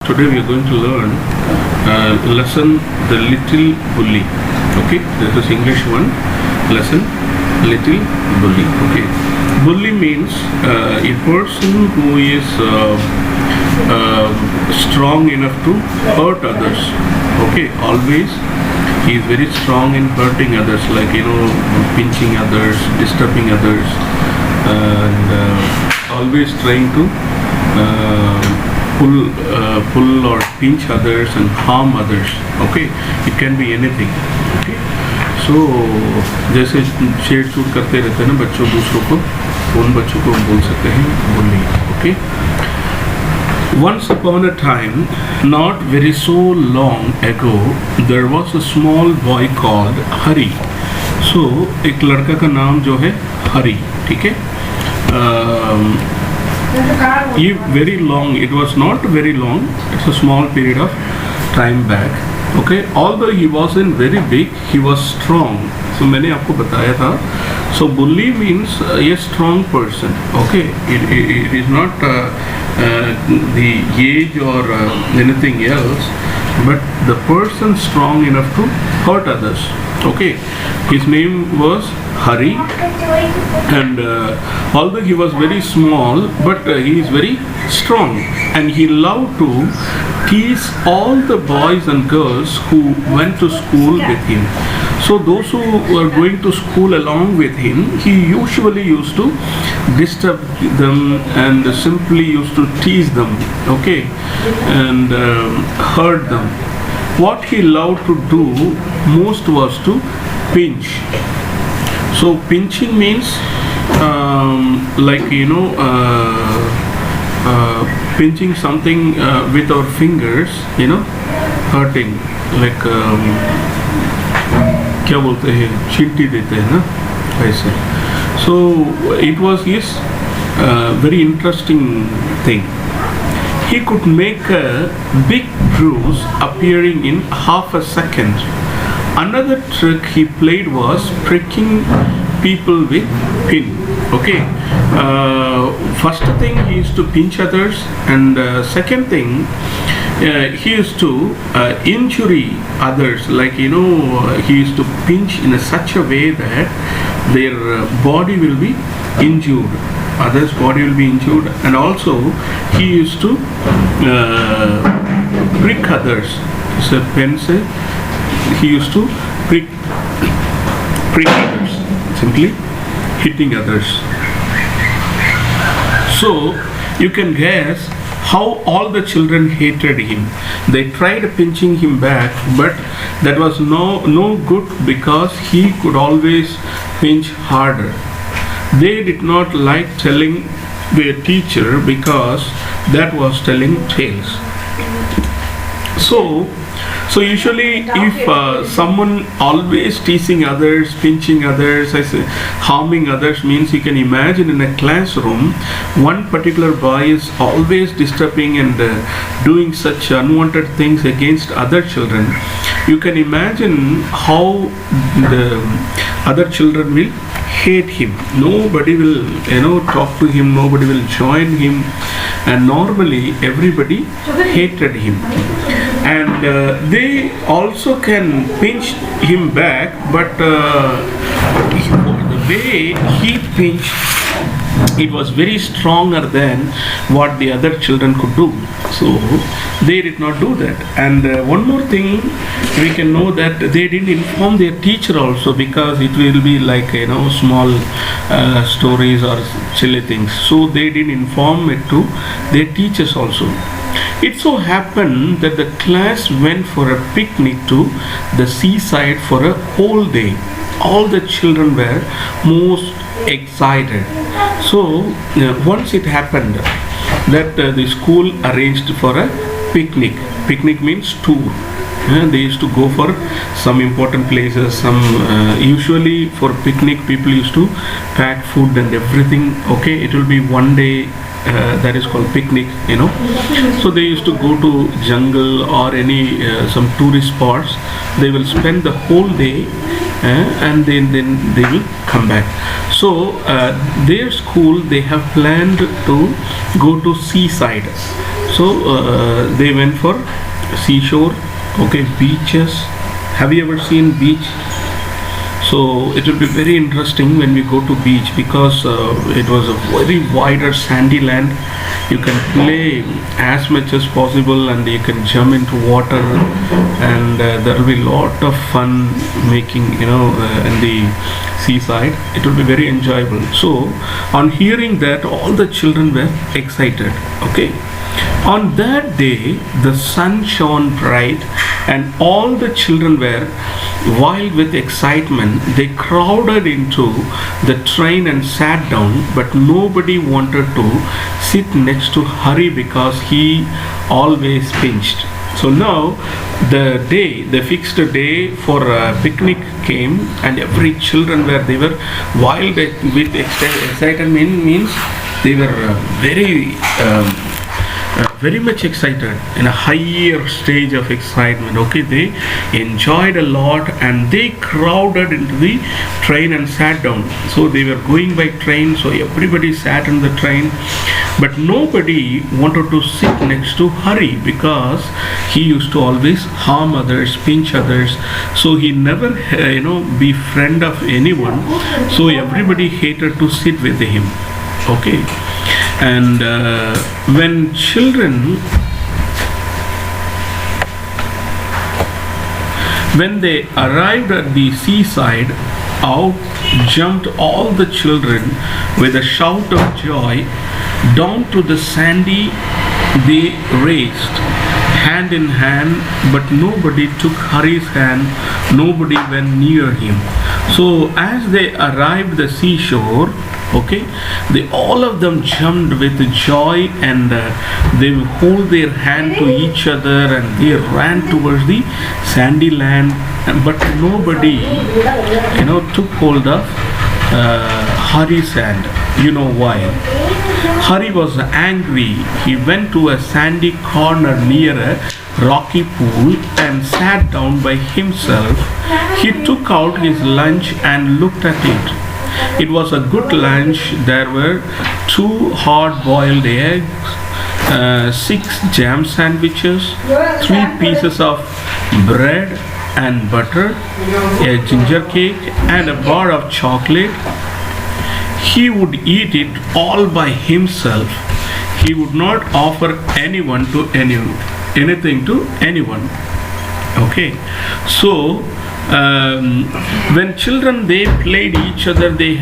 Today we are going to learn lesson The Little Bully. Okay, this is English one. Lesson Little Bully. Okay, bully means a person who is strong enough to hurt others. Okay, always he is very strong in hurting others, like pinching others, disturbing others, and always trying to pull or pinch others and harm others. Okay, it can be anything. Okay, so जैसे छेड़ छूट करते रहते हैं ना बच्चों दूसरों को, उन बच्चों को हम बोल सकते हैं bully. Okay. Once upon a time, not very so long ago, there was a small boy called Hari. So एक लड़का का नाम जो है हरी. ठीक है. Very long, it was not very long, it's a small period of time back. Okay, although he wasn't very big, he was strong. So मैंने आपको बताया था. So bully means a strong person. Okay, it is not the age or anything else, but the person strong enough to hurt others. Okay, his name was Hari, and although he was very small, but he is very strong, and he loved to tease all the boys and girls who went to school with him. So those who were going to school along with him, he usually used to disturb them and simply used to tease them, okay, and hurt them. What he loved to do most was to pinch. So pinching means pinching something with our fingers, hurting, like क्या बोलते हैं, चींटी देते हैं ना, ऐसे. So it was his very interesting thing. He could make a big bruise appearing in half a second. Another trick he played was pricking people with pin. Okay, first thing he used to pinch others, and second thing he used to injury others, like he used to pinch in such a way that their body will be injured, others body will be injured, and also he used to prick others. So pen se he used to prick others, simply hitting others. So you can guess how all the children hated him. They tried pinching him back, but that was no good because he could always pinch harder. They did not like telling their teacher because that was telling tales. So usually if someone always teasing others, pinching others, harming others, means you can imagine in a classroom one particular boy is always disturbing and doing such unwanted things against other children. You can imagine how the other children will hate him. Nobody will talk to him, nobody will join him, and normally everybody hated him. And they also can pinch him back, but the way he pinched, it was very stronger than what the other children could do. So they did not do that. And one more thing, we can know that they didn't inform their teacher also, because it will be like small stories or silly things. So they didn't inform it to their teachers also. It so happened that the class went for a picnic to the seaside for a whole day. All the children were most excited. So once it happened that the school arranged for a picnic. Picnic means tour. They used to go for some important places. Usually for picnic people used to pack food and everything. Okay, it will be one day. That is called picnic. So they used to go to jungle or any some tourist spots. They will spend the whole day and then they will come back. So their school, they have planned to go to seaside. So they went for seashore, okay, beaches. Have you ever seen beach? So it will be very interesting when we go to beach, because it was a very wider sandy land. You can play as much as possible, and you can jump into water, and there will be a lot of fun making, in the seaside. It will be very enjoyable. So on hearing that, all the children were excited. Okay. On that day, the sun shone bright, and all the children were wild with excitement. They crowded into the train and sat down, but nobody wanted to sit next to Hari because he always pinched. So now the fixed day for a picnic came, and every children they were wild with excitement. Means they were very much excited, in a higher stage of excitement. Okay, they enjoyed a lot, and they crowded into the train and sat down. So they were going by train, so everybody sat in the train, but nobody wanted to sit next to Hari because he used to always harm others, pinch others. So he never be friend of anyone, so everybody hated to sit with him. Okay. And when they arrived at the seaside, out jumped all the children with a shout of joy. Down to the sandy they raced, hand in hand, but nobody took Hari's hand, nobody went near him. So as they arrived the seashore, okay, they all of them jumped with joy, and they hold their hand to each other, and they ran towards the sandy land, but nobody took hold of Hari's hand. You know why? Hari was angry. He went to a sandy corner near a rocky pool and sat down by himself. He took out his lunch and looked at it. It was a good lunch. There were 2 hard-boiled eggs, 6 jam sandwiches, 3 pieces of bread and butter, a ginger cake, and a bar of chocolate. He would eat it all by himself. He would not offer anything to anyone. Okay, so when children they played each other, they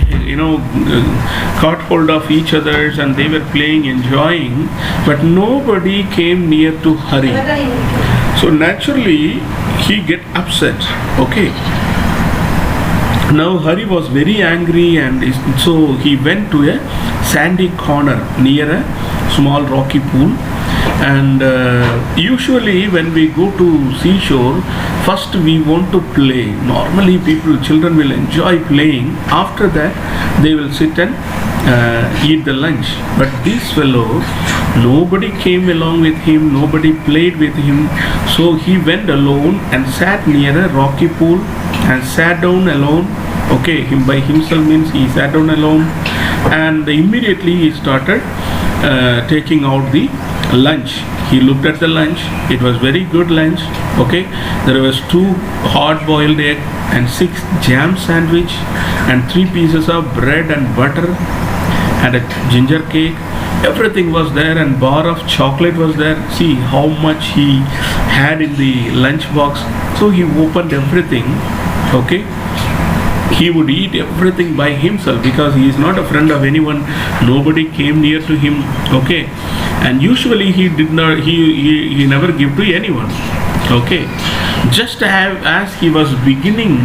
caught hold of each other's, and they were playing, enjoying, but nobody came near to Hari. So naturally he get upset. Okay, now Hari was very angry, and so he went to a sandy corner near a small rocky pool. And usually when we go to seashore, first we want to play. Normally children will enjoy playing. After that they will sit and eat the lunch. But this fellow, nobody came along with him, nobody played with him. So he went alone and sat near a rocky pool and sat down alone. Okay, him by himself means he sat down alone, and immediately he started taking out the lunch. He looked at the lunch. It was very good lunch. Okay, there was 2 hard-boiled egg and 6 jam sandwich and 3 pieces of bread and butter and a ginger cake. Everything was there, and bar of chocolate was there. See how much he had in the lunch box. So he opened everything. Okay, he would eat everything by himself because he is not a friend of anyone. Nobody came near to him. Okay, and usually he did not. He never give to anyone. Okay, just as he was beginning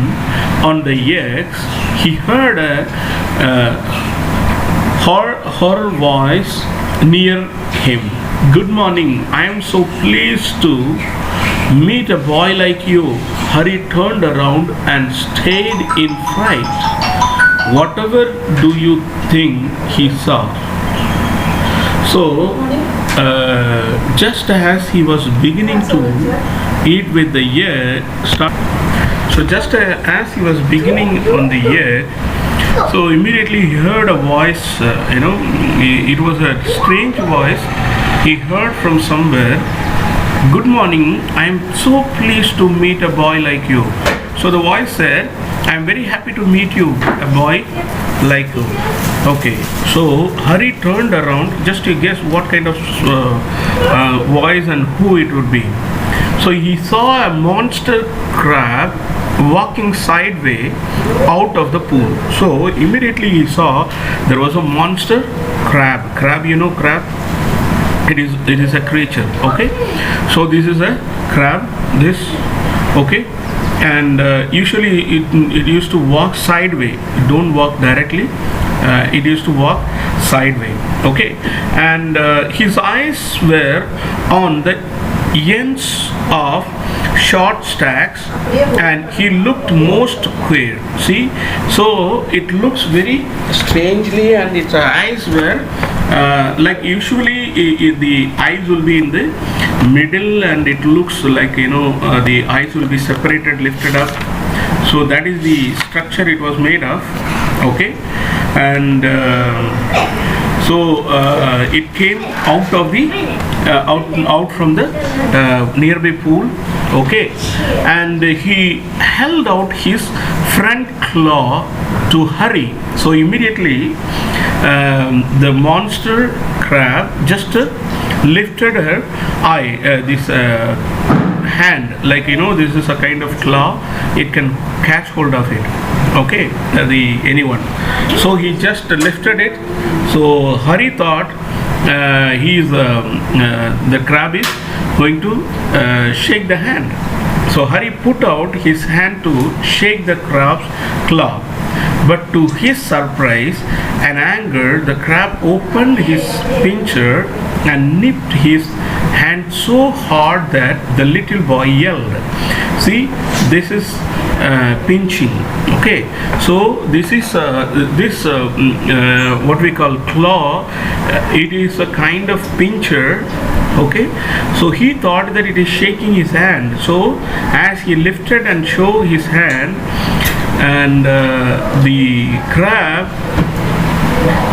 on the eggs, he heard a her voice near him. "Good morning. I am so pleased to meet a boy like you." Hari turned around and stayed in fright. Whatever do you think he saw? So, just as he was beginning to eat with the egg, as he was beginning on the egg, so immediately he heard a voice. It was a strange voice. he heard from somewhere, "Good morning, I am so pleased to meet a boy like you." So the voice said, "I am very happy to meet you, a boy like you." Okay, so Hari turned around just to guess what kind of voice and who it would be. So he saw a monster crab walking sideways out of the pool. So immediately he saw there was a monster crab. Crab, you know crab? It is a creature. Okay, so this is a crab. This, okay, and usually it used to walk sideways. Don't walk directly. It used to walk sideways. Okay, and his eyes were on the ends of short stacks, and he looked most queer. See, so it looks very strangely, and its eyes were like usually the eyes will be in the middle, and it looks like the eyes will be separated, lifted up. So that is the structure it was made of. Okay, and so it came out of the out from the nearby pool. Okay, and he held out his front claw to Hari. So immediately the monster crab just lifted her this hand, like this is a kind of claw, it can catch hold of it. Okay, anyone. So he just lifted it. So Hari thought the crab is going to shake the hand. So Hari put out his hand to shake the crab's claw. But to his surprise and anger, the crab opened his pincher and nipped his hand so hard that the little boy yelled. See, this is pinching. Okay, so this is what we call claw. It is a kind of pincher. Okay, so he thought that it is shaking his hand. So as he lifted and showed his hand, and the crab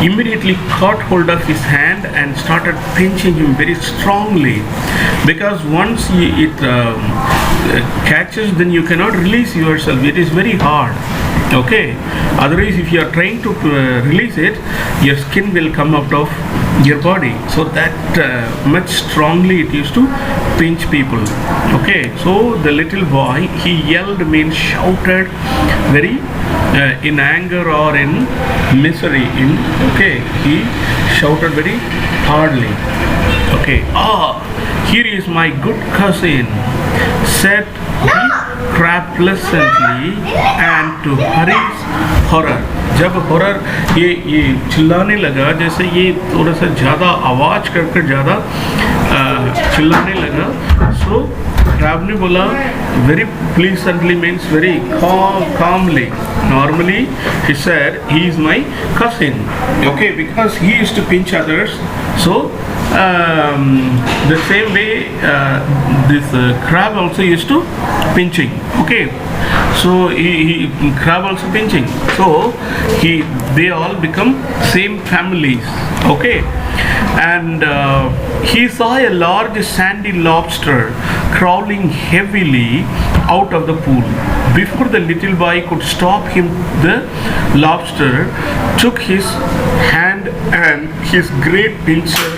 immediately caught hold of his hand and started pinching him very strongly, because once it catches, then you cannot release yourself. It is very hard. Okay, otherwise if you are trying to release it, your skin will come out of your body. So that much strongly it used to pinch people. Okay, so the little boy, he yelled, means shouted, very in anger or in misery. Okay, he shouted very hardly. Okay, here is my good cousin, said the crab pleasantly, and to Hari's horror, जब horror ये चिल्लाने लगा, जैसे ये थोड़ा सा ज़्यादा आवाज़ कर ज़्यादा चिल्लाने लगा, so crab ने बोला very pleasantly, means very calmly. Normally he said he is my cousin. Okay, because he used to pinch others. So the same way this crab also used to pinching. Okay, so he crab also pinching. So they all become same families. Okay, and he saw a large sandy lobster crawling heavily out of the pool. Before the little boy could stop him, the lobster took his hand and his great pincher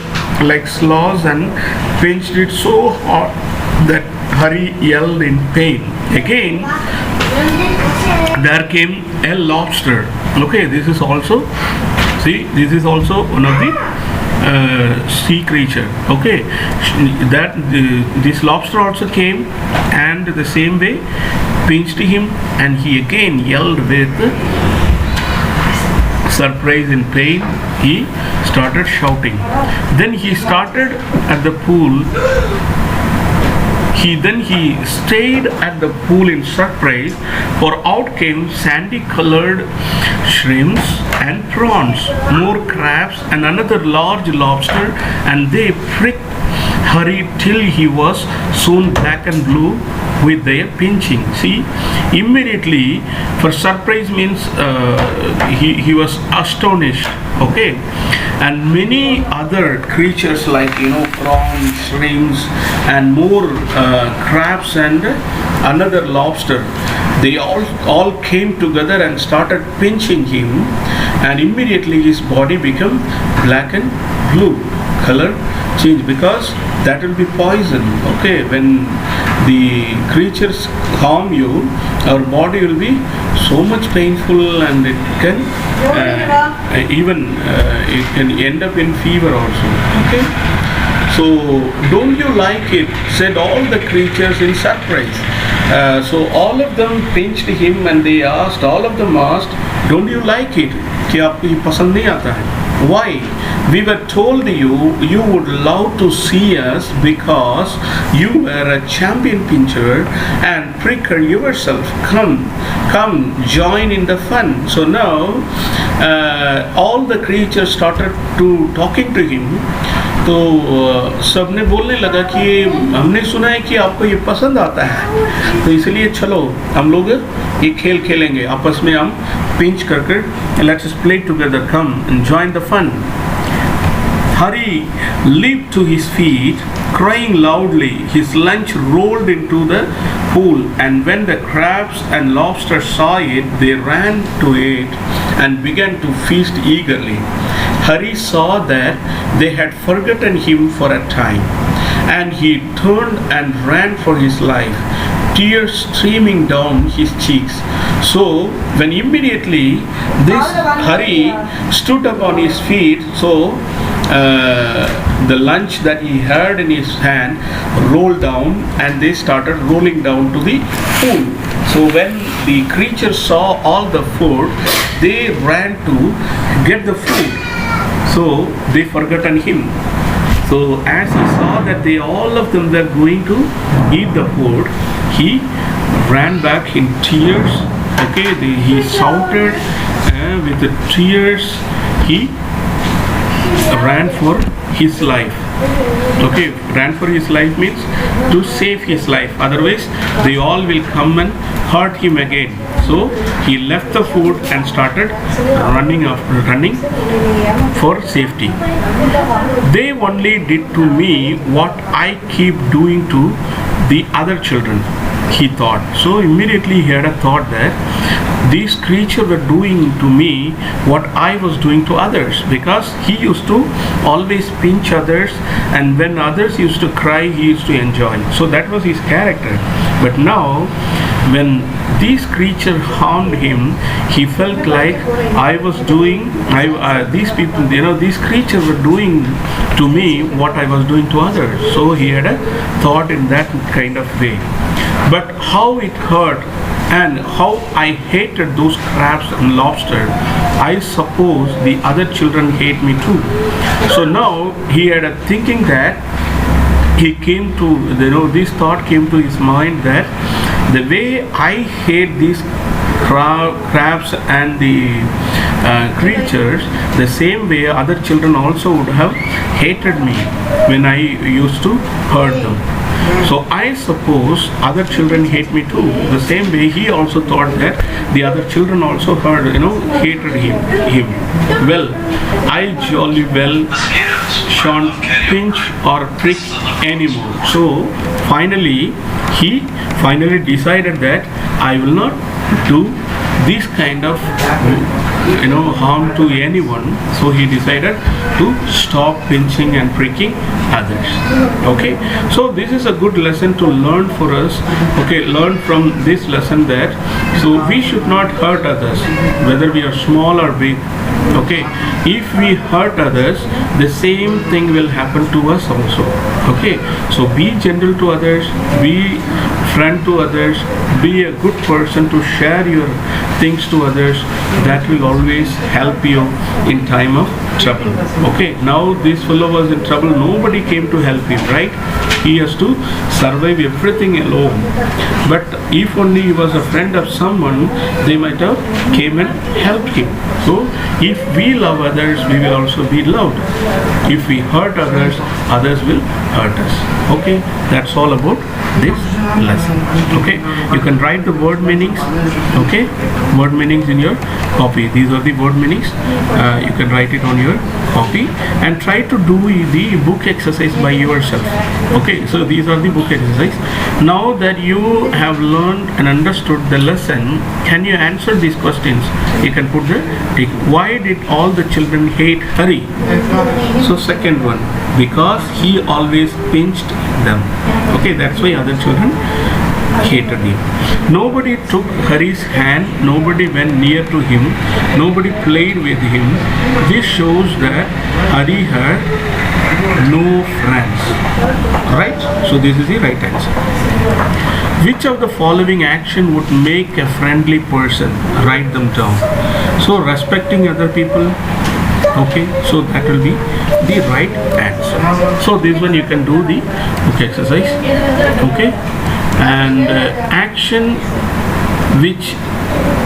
like claws and pinched it so hard that Hari yelled in pain. Again, there came a lobster. Okay, this is also one of the sea creature. Okay, this lobster also came, and the same way pinched him, and he again yelled with surprise and pain. He started shouting. Then he started at the pool. He stayed at the pool in surprise, for out came sandy colored shrimps and prawns, more crabs and another large lobster, and they pricked Hari till he was soon black and blue with their pinching. See, immediately, for surprise means he was astonished. Okay, and many other creatures like prawns, shrimps, and more crabs and another lobster. They all came together and started pinching him, and immediately his body became black and blue color change, because that will be poison. Okay, when the creatures harm you, our body will be so much painful, and it can even it can end up in fever also. Okay, so don't you like it? Said all the creatures in surprise. So all of them pinched him, and they asked, all of them asked, don't you like it? कि आपको ये पसंद नहीं आता है? Why? We were told you would love to see us because you were a champion pincher and pricker yourself. Come, join in the fun. So now all the creatures started to talking to him. तो सबने बोलने लगा कि हमने सुना है कि आपको ये पसंद आता है, तो इसलिए चलो हम लोग ये खेल खेलेंगे आपस में, हम पिंच कर let's play together, come and join the fun. Hari leaped to his feet, crying loudly. His lunch rolled into the pool, and when the crabs and lobsters saw it, they ran to it and began to feast eagerly. Hari saw that they had forgotten him for a time, and he turned and ran for his life, tears streaming down his cheeks. So when immediately this Hari stood up on his feet, so the lunch that he had in his hand rolled down, and they started rolling down to the pool. So when the creatures saw all the food, they ran to get the food. So they forgotten him. So as he saw that all of them were going to eat the food, he ran back in tears. Okay, he shouted with the tears. He ran for his life. Okay, ran for his life means to save his life. Otherwise, they all will come and hurt him again. So he left the food and started running for safety. They only did to me what I keep doing to the other children, he thought. So immediately he had a thought that these creatures were doing to me what I was doing to others, because he used to always pinch others, and when others used to cry, he used to enjoy. So that was his character. But now when these creatures harmed him, he felt like I was doing, these people, these creatures were doing to me what I was doing to others. So he had a thought in that kind of way. But how it hurt and how I hated those crabs and lobsters, I suppose the other children hate me too. So now he had a thinking that he came to, this thought came to his mind that the way I hate these crabs and the creatures, the same way other children also would have hated me when I used to hurt them. So I suppose other children hate me too. The same way he also thought that the other children also hated him. Well, I jolly well shan't pinch or prick anymore. So finally, he decided that I will not do this kind of harm to anyone. So he decided to stop pinching and pricking others. Okay, so this is a good lesson to learn for us. Okay, learn from this lesson that so we should not hurt others, whether we are small or big. Okay, if we hurt others, the same thing will happen to us also. Okay, so be gentle to others, be friend to others, be a good person to share your things to others. That will always help you in time of trouble. Okay, now this fellow was in trouble, nobody came to help him, right? He has to survive everything alone. But if only he was a friend of someone, they might have came and helped him. So if we love others, we will also be loved. If we hurt others, others will hurt us. Okay, that's all about this lesson. Okay, you can write the word meanings. Okay, word meanings in your copy. These are the word meanings. You can write it on your copy and try to do the book exercise by yourself. Okay, so these are the book exercise. Now that you have learned and understood the lesson, can you answer these questions? You can put the tick. Why did all the children hate Hari? So second one, because he always pinched them. Okay, that's why other children hated him. Nobody took Hari's hand, nobody went near to him, nobody played with him. This shows that Hari had no friends. Right? So this is the right answer. Which of the following action would make a friendly person? Write them down. So respecting other people. Okay, so that will be the right answer. So this one you can do the book exercise. Okay, and action which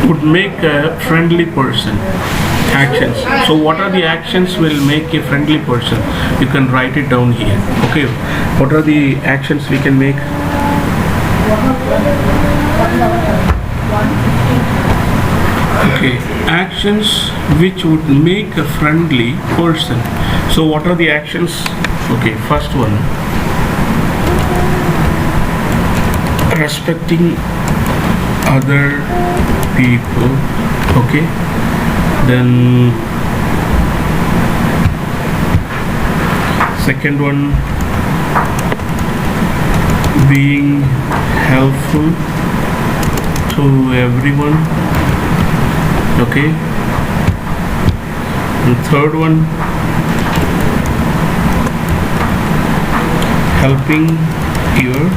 would make a friendly person. Actions. So what are the actions will make a friendly person? You can write it down here. Okay, what are the actions we can make? Okay, actions which would make a friendly person. So what are the actions? Okay, first one, respecting other people. Okay, then second one, being helpful to everyone. Okay, and third one, helping your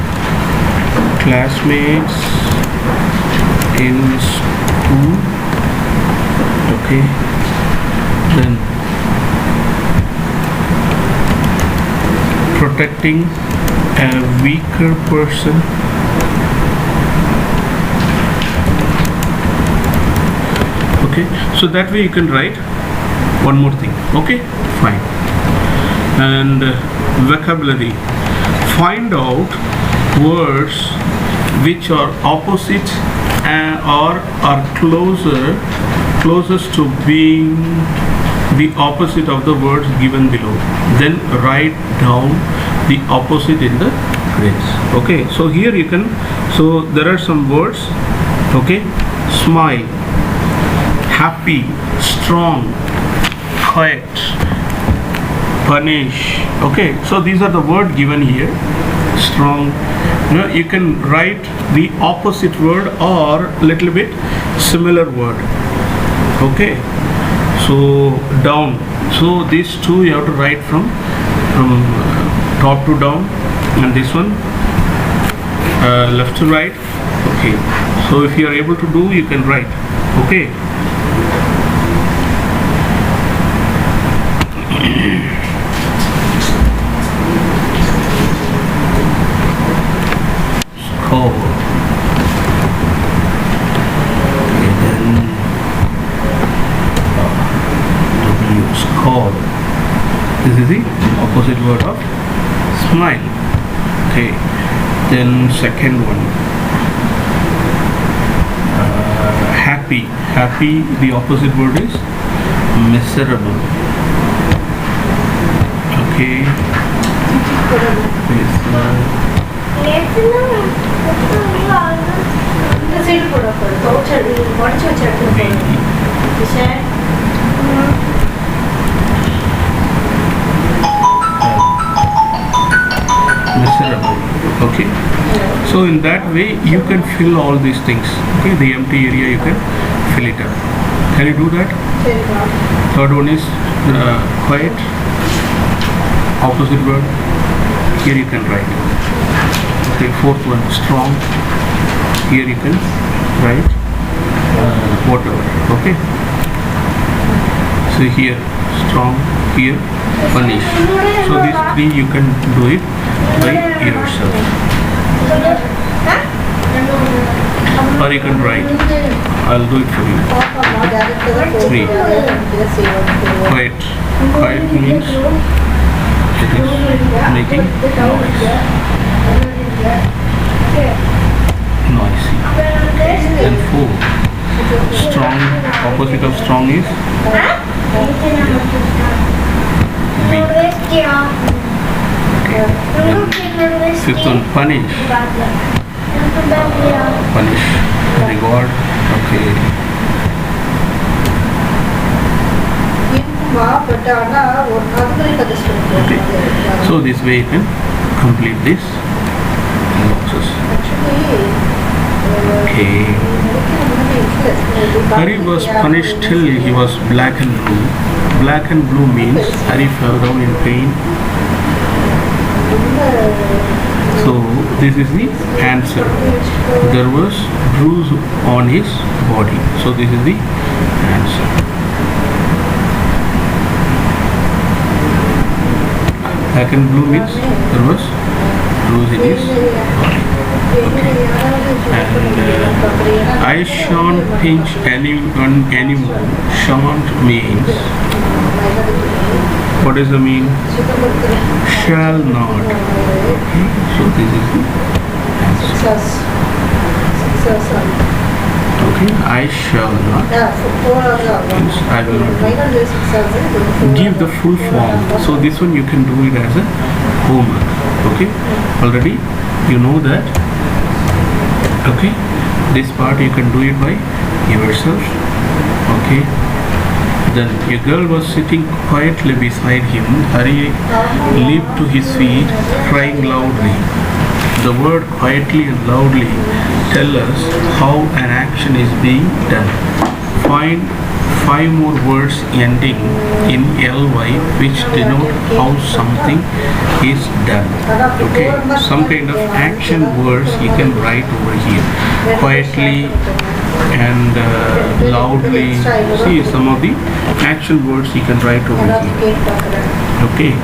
classmates in school. Okay, then protecting a weaker person. Okay, so that way you can write one more thing. Okay, fine. And vocabulary, find out words which are opposite or are closest to being the opposite of the words given below. Then write down the opposite in the grids. Okay, so here you can, so there are some words. Okay, smile, happy, strong, quiet, punish. Okay, so these are the word given here. Strong. You can write the opposite word or little bit similar word. Okay, so down. So these two you have to write from top to down, and this one left to right. Okay, so if you are able to do, you can write. Okay. Score. Okay, then W, score. This is the opposite word of smile. Okay, then second one, happy. Happy, the opposite word is miserable. Okay, miserable. Okay, so in that way you can fill all these things. Okay, the empty area you can fill it up. Can you do that? Third one is quiet, opposite word. Here you can write. Okay, fourth one, strong. Here you can write whatever. Okay, so here strong, here punish. So these three you can do it by yourself, or you can write. I'll do it for you. 3. Quiet. Quiet means it is making noise. Noisy. And 4. Strong. Opposite of strong is weak. Okay. And 5th one, punish. Punish. Reward. Okay. Okay. So this way you can complete this boxes. Okay. Hari was punished till he was black and blue. Black and blue means Hari fell down in pain. So this is the answer. There was bruise on his body. So this is the answer. Black and blue means there was bruise in his body. Okay. And I shan't pinch anyone anymore. Shan't means, what does it mean? Shall not. Okay. So this is the answer. Okay. I shall not means I will not do. Give the full form. So this one you can do it as a homework. Okay. Already you know that. Okay. This part you can do it by yourself. Okay. Then a girl was sitting quietly beside him. Hari leaped to his feet, crying loudly. The word quietly and loudly tell us how an action is being done. Find 5 more words ending in ly which denote how something is done. Okay, some kind of action words you can write over here. Quietly and loudly. See some of the action words you can write over here. Okay.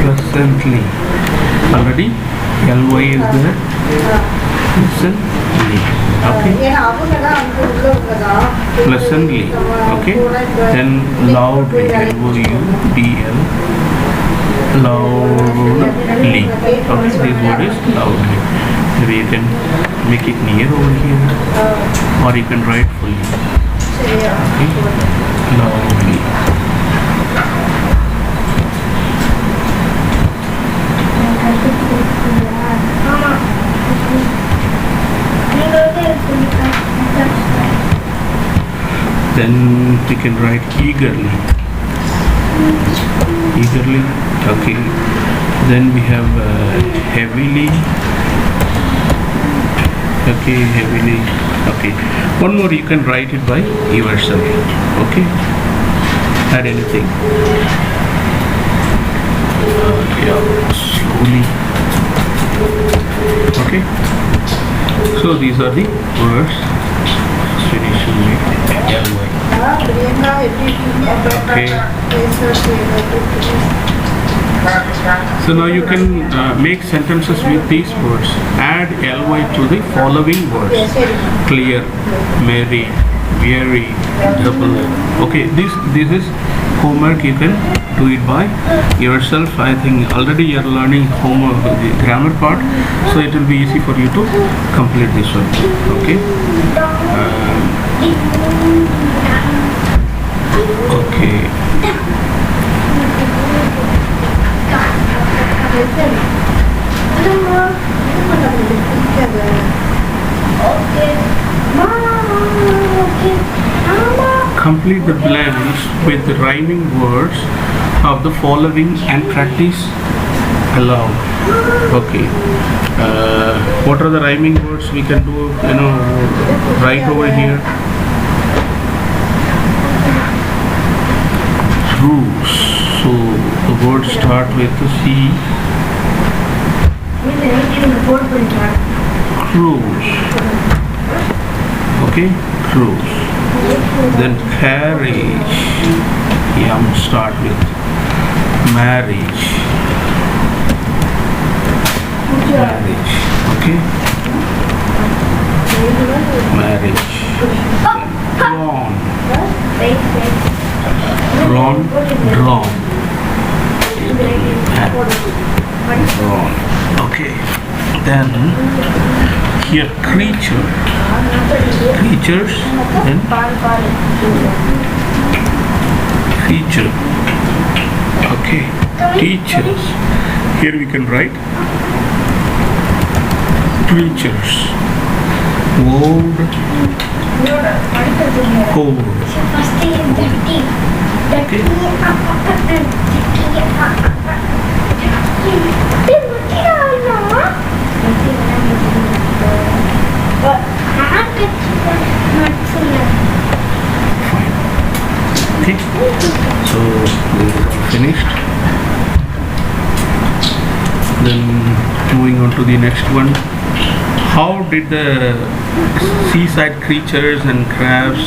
Pleasantly. Already ly is there. Pleasantly. Okay. Pleasantly. Okay. Then loudly. loudl. Loudly. Okay. This word is loudly. Maybe you can make it near over here, or you can write fully. Okay. Loudly. Then we can write eagerly. Eagerly. Okay. Then we have heavily. Okay, heavily. Okay. One more you can write it by yourself. Okay. Add anything. Yeah. Slowly. Okay. So these are the words. Explanation with ly. Okay. So now you can make sentences with these words. Add ly to the following words: clear, merry, weary, double. Okay, this is homework. You can do it by yourself. I think already you are learning homework, the grammar part, so it will be easy for you to complete this one. Okay. Okay. Complete the blanks with the rhyming words of the following and practice aloud. Okay. What are the rhyming words we can do? Right over here. Truce. So the words start with the C. cruise. Okay, cruise. Then carriage. Start with marriage. Marriage. Okay. Marriage. Drawn. Drawn. Drawn. Okay. Then here creature. Creatures. Then creature. Okay. Teachers. Here we can write creatures. Word. Code. Okay. Fine. Okay. So this is finished. Then moving on to the next one. How did the seaside creatures and crabs,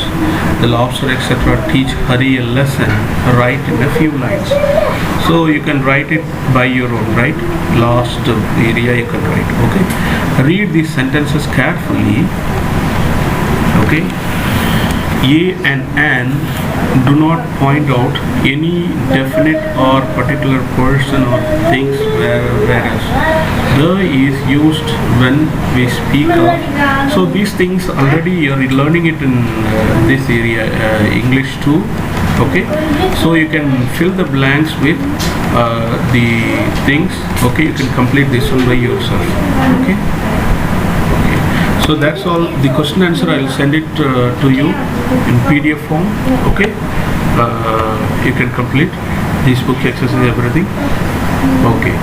the lobster, etc. teach Hari a lesson? Write in a few lines. So you can write it by your own, right? Last area you can write. Okay. Read these sentences carefully. Okay. A and an do not point out any definite or particular person or things, whereas the is used when we speak of. So these things already you are learning it in this area, English too. Okay, so you can fill the blanks with the things. Okay, you can complete this one by yourself. Okay. So that's all. The question answer I will send it to you in PDF form. Okay, you can complete this book exercise, everything. Okay.